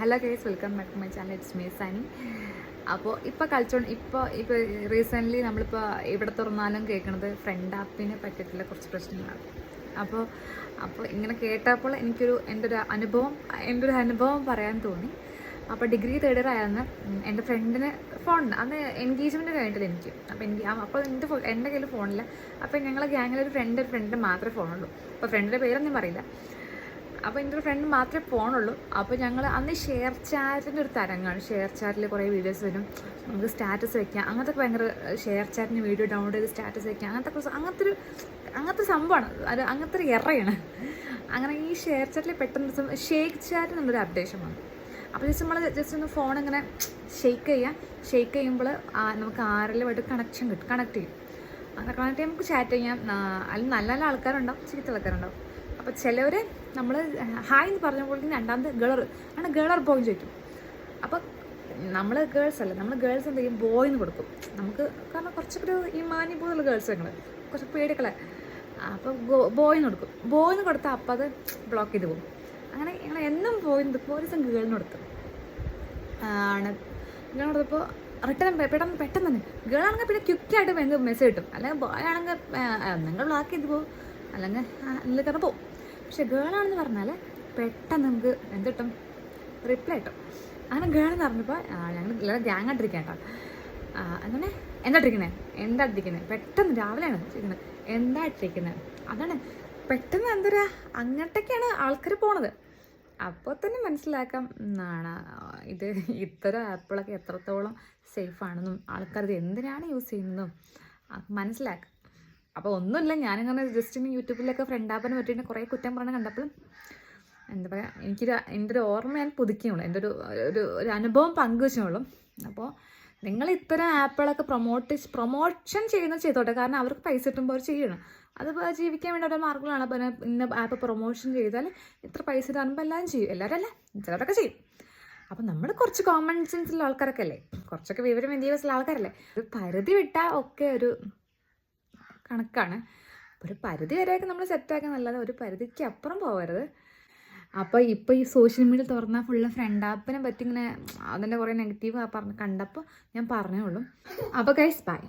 Hello guys, welcome back to my channel. It's me Sani. അപ്പോൾ ഇപ്പോൾ recently നമ്മളിപ്പോൾ ഇവിടെ തുറന്നാലും കേൾക്കുന്നത് ഫ്രണ്ട് ആപ്പിനെ പറ്റിയിട്ടുള്ള കുറച്ച് പ്രശ്നങ്ങളാണ്. അപ്പോൾ അപ്പോൾ ഇങ്ങനെ കേട്ടപ്പോൾ എൻ്റെ ഒരു അനുഭവം പറയാൻ തോന്നി. അപ്പോൾ ഡിഗ്രി തേർഡ് ഇയർ ആയിരുന്നു. എൻ്റെ ഫ്രണ്ടിന് ഫോണുണ്ട്. അന്ന് എൻഗേജ്മെൻറ്റ് കഴിഞ്ഞിട്ടില്ല എനിക്ക്. അപ്പോൾ എൻ്റെ കയ്യിൽ ഫോണില്ല. അപ്പോൾ ഞങ്ങളെ ഗ്യാങ്ങിലൊരു ഫ്രണ്ട് മാത്രമേ ഫോണുള്ളൂ. അപ്പോൾ ഫ്രണ്ടിൻ്റെ പേരൊന്നും പറയില്ല. അപ്പോൾ എൻ്റെ ഒരു ഫ്രണ്ട് മാത്രമേ ഫോണുള്ളൂ. അപ്പോൾ ഞങ്ങൾ അന്ന് ഷെയർ ചാറ്റിൻ്റെ ഒരു തരംഗമാണ്. ഷെയർ ചാറ്റിൽ കുറേ വീഡിയോസ് വരും, നമുക്ക് സ്റ്റാറ്റസ് വയ്ക്കാം, അങ്ങനത്തെ ഭയങ്കര ഷെയർ ചാറ്റിന് വീഡിയോ ഡൗൺലോഡ് ചെയ്ത് സ്റ്റാറ്റസ് വയ്ക്കാം, അങ്ങനത്തെ സംഭവമാണ്. അങ്ങനത്തെ ഒരു എറയാണ്. അങ്ങനെ ഈ ഷെയർ ചാറ്റിൽ പെട്ടെന്ന് ഷേക്ക് ചാറ്റ് എന്നുള്ളൊരു അപ്ഡേഷൻ വന്നു. അപ്പോൾ ജസ്റ്റ് ഒന്ന് ഫോൺ ഇങ്ങനെ ഷെയ്ക്ക് ചെയ്യുമ്പോൾ നമുക്ക് ആരെല്ലാമായിട്ട് കണക്ട് ചെയ്യും. അങ്ങനെ കണക്ട് ചെയ്യുമ്പോൾ നമുക്ക് ചാറ്റ് ചെയ്യാം. അതിൽ നല്ല നല്ല ആൾക്കാരുണ്ടാവും, ചീത്ത ആൾക്കാരുണ്ടാവും. അപ്പോൾ ചിലവർ നമ്മൾ ഹായ് എന്ന് പറഞ്ഞപ്പോഴേക്കും രണ്ടാമത് ഗേളർ ബോയ് ചോദിക്കും. അപ്പോൾ നമ്മൾ ഗേൾസ് അല്ല, നമ്മൾ ഗേൾസ് എന്ത് ചെയ്യും, ബോയ് എന്ന് കൊടുക്കും നമുക്ക്. കാരണം കുറച്ചൊരു ഈ മാനി പോലുള്ള ഗേൾസ് ഞങ്ങൾ കുറച്ച് പേടിക്കളെ. അപ്പോൾ ബോയ് എന്ന് കൊടുക്കും. ബോയ് എന്ന് കൊടുത്താൽ അപ്പോൾ അത് ബ്ലോക്ക് ചെയ്ത് പോകും. അങ്ങനെ ഞങ്ങൾ എന്നും ബോയ് ഒരു ദിവസം ഗേളിന് കൊടുത്തു. ഗേളിന് കൊടുത്തപ്പോൾ റിട്ടേൺ പെട്ടെന്ന് തന്നെ ഗേളാണെങ്കിൽ പിന്നെ ക്വിക്കായിട്ട് ഭയങ്കര മെസ്സേജ് കിട്ടും. അല്ലെങ്കിൽ ബോയ് ആണെങ്കിൽ നിങ്ങൾ ബ്ലോക്ക് ചെയ്ത് പോകും, അല്ലെങ്കിൽ അതിൽ കാരണം പോകും. പക്ഷെ ഗേളാണെന്ന് പറഞ്ഞാൽ പെട്ടെന്ന് നമുക്ക് എന്ത് കിട്ടും, റിപ്ലൈ കിട്ടും. അങ്ങനെ ഗേളെന്ന് പറഞ്ഞപ്പോൾ ഞങ്ങൾ എല്ലാവരും ഗ്യാങ് ആയിട്ടിരിക്കാം കേട്ടോ. അങ്ങനെ എന്താ ഇട്ടിരിക്കുന്നത് പെട്ടെന്ന് രാവിലെയാണ് ചെയ്യുന്നത്, എന്താ ഇട്ടിരിക്കുന്നത്. അതാണ് പെട്ടെന്ന് എന്താ പറയുക, അങ്ങോട്ടൊക്കെയാണ് ആൾക്കാർ പോണത്. അപ്പോൾ തന്നെ മനസ്സിലാക്കാം ഇത് ഇത്തരം ആപ്പുകളൊക്കെ എത്രത്തോളം സേഫാണെന്നും ആൾക്കാർ ഇത് എന്തിനാണ് യൂസ് ചെയ്യുന്നതും മനസ്സിലാക്കാം. അപ്പോൾ ഒന്നുമില്ല, ഞാനിങ്ങനെ ജസ്റ്റ് യൂട്യൂബിലൊക്കെ ഫ്രണ്ട് ആപ്പിനെ പറ്റിയിട്ട് കുറേ കുറ്റം പറഞ്ഞ് കണ്ടപ്പോഴും എന്താ പറയുക, എൻ്റെ ഒരു ഓർമ്മ ഞാൻ പുതുക്കിയുള്ളൂ, എൻ്റെ ഒരു അനുഭവം പങ്കുവെച്ചുള്ളൂ. അപ്പോൾ നിങ്ങൾ ഇത്തരം ആപ്പുകളൊക്കെ പ്രൊമോഷൻ ചെയ്യുന്നത് ചെയ്തോട്ടെ. കാരണം അവർക്ക് പൈസ കിട്ടുമ്പോൾ അവർ ചെയ്യണം. അത് ജീവിക്കാൻ വേണ്ടി ഓരോ മാർഗങ്ങളാണ്. അപ്പോൾ ഇന്ന ആപ്പ് പ്രൊമോഷൻ ചെയ്താൽ ഇത്ര പൈസ തരുമ്പോൾ എല്ലാവരും ചെയ്യും. എല്ലാവരും അല്ല, ചിലരൊക്കെ ചെയ്യും. അപ്പം നമ്മൾ കുറച്ച് കോമൺ സെൻസുള്ള ആൾക്കാരൊക്കെ അല്ലേ, കുറച്ചൊക്കെ വിവരം വിദ്യാഭ്യാസമുള്ള ആൾക്കാരല്ലേ. ഒരു പരിധി വിട്ടാൽ ഒക്കെ ഒരു കണക്കാണ്. ഒരു പരിധി വരെയൊക്കെ നമ്മൾ സെറ്റാക്കാൻ നല്ലത്, ഒരു പരിധിക്ക് അപ്പുറം പോകരുത്. അപ്പോൾ ഇപ്പോൾ ഈ സോഷ്യൽ മീഡിയ തുറന്നാൽ ഫുള്ള് ഫ്രണ്ട് ആപ്പിനെ പറ്റി ഇങ്ങനെ അതിൻ്റെ കുറേ നെഗറ്റീവ് കണ്ടപ്പോൾ ഞാൻ പറഞ്ഞേ ഉള്ളൂ. അപ്പോൾ ഗൈസ് ബൈ.